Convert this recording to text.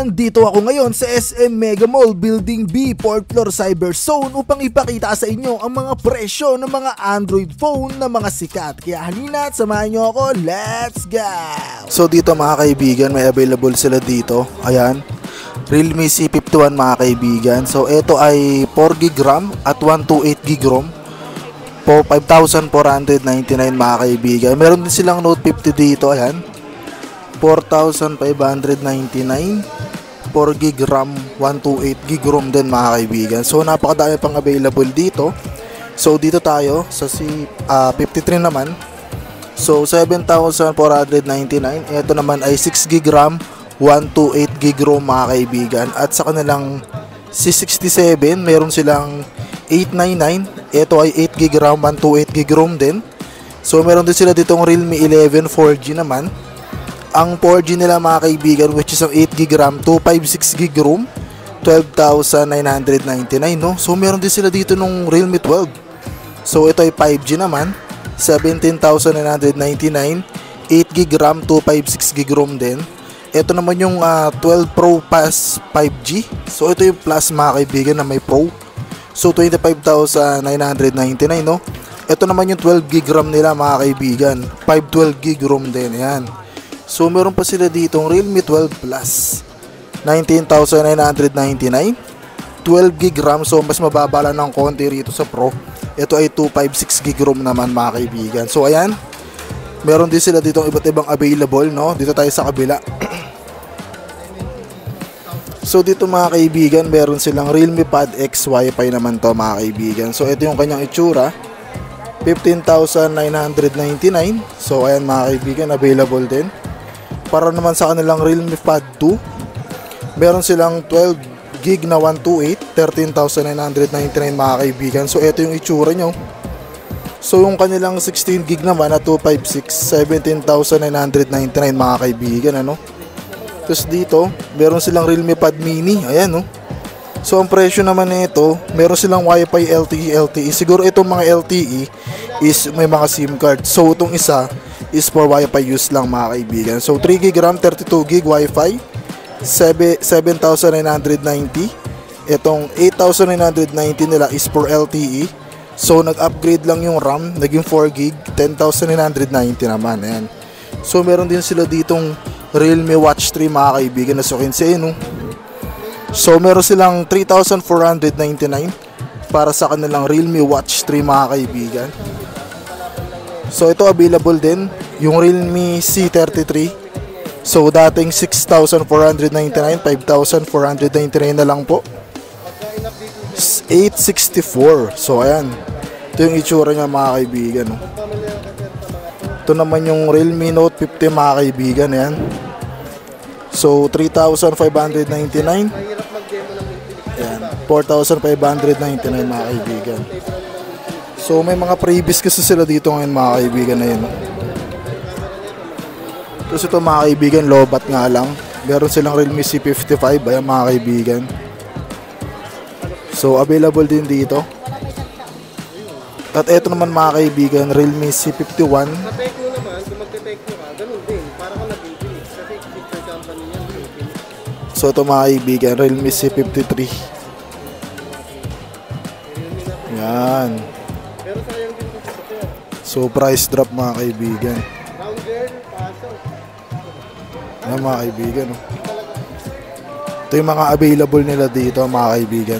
Nandito ako ngayon sa SM Mega Mall Building B, 4th floor Cyber Zone upang ipakita sa inyo ang mga presyo ng mga Android phone na mga sikat. Kaya halina at samahan nyo ako, let's go! So dito mga kaibigan, may available sila dito. Ayan, Realme C51 mga kaibigan. So ito ay 4GB RAM at 128GB ROM po 5,499 mga kaibigan. Meron din silang Note 50 dito, ayan, 4,599, 4GB RAM, 128GB ROM din mga kaibigan. So napakadami pang available dito. So dito tayo sa C53 naman. So 7,499. Ito naman ay 6GB RAM, 128GB ROM mga kaibigan. At sa kanilang C67 meron silang 899. Ito ay 8GB RAM, 128GB ROM din. So meron din sila ditong Realme 11 4G naman. Ang 4G nila mga kaibigan, which is ang 8GB RAM, 256GB ROM, 12,999, no? So meron din sila dito nung Realme 12. So ito ay 5G naman, 17,999, 8GB RAM, 256GB ROM din. Ito naman yung 12 Pro Plus 5G. So ito yung Plus mga kaibigan na may Pro. So 25,999, no? Ito naman yung 12GB RAM nila mga kaibigan, 512GB ROM din, yan. So meron pa sila ditong Realme 12 Plus, 19,999, 12GB RAM. So mas mababa lang ng konti rito sa Pro. Ito ay 256GB ROM naman mga kaibigan. So ayan, meron din sila ditong iba't ibang available, no? Dito tayo sa kabila. So dito mga kaibigan, meron silang Realme Pad X Wi-Fi naman to mga kaibigan. So ito yung kanyang itsura, 15,999. So ayan mga kaibigan, available din. Para naman sa kanilang Realme Pad 2, meron silang 12GB na 128, 13,999 mga kaibigan. So ito yung itsura nyo. So yung kanilang 16GB naman na 256, 17,999 mga kaibigan, ano. Tapos dito, meron silang Realme Pad Mini, ayan, no. So ang presyo naman nito, meron silang Wi-Fi LTE. Siguro itong mga LTE is may mga SIM card. So itong isa is for Wi-Fi use lang mga kaibigan. So 3GB RAM, 32GB Wi-Fi, 7,990. Itong 8,990 nila is for LTE. So nag-upgrade lang yung RAM, naging 4GB, 10,990 naman. Ayan. So meron din sila ditong Realme Watch 3 mga kaibigan na Sukinsei, no? So meron silang 3,499 para sa kanilang Realme Watch 3 mga kaibigan. So ito available din yung Realme C33. So dating 6,499, 5,499 na lang po. 864. So ayan, ito yung itsura niya mga kaibigan, no? Ito naman yung Realme Note 50 mga kaibigan, ayan. So 3,599. Ayan, 4,599 mga kaibigan. So may mga previous kasi sila dito ngayon mga kaibigan na yun. Tapos ito mga kaibigan, lobat nga lang. Meron silang Realme C55, ayan mga kaibigan. So available din dito. At ito naman mga kaibigan, Realme C51. Sa Tecno naman, kung magte-Tecno ka, ganun din. Para kang nabibili. Kasi picture company niya. So ito mga kaibigan, Realme C53. Yan. Pero sayang din ito sa pera. So price drop mga kaibigan. Round girl, pasok. Yan mga kaibigan, no? Ito yung mga available nila dito mga kaibigan.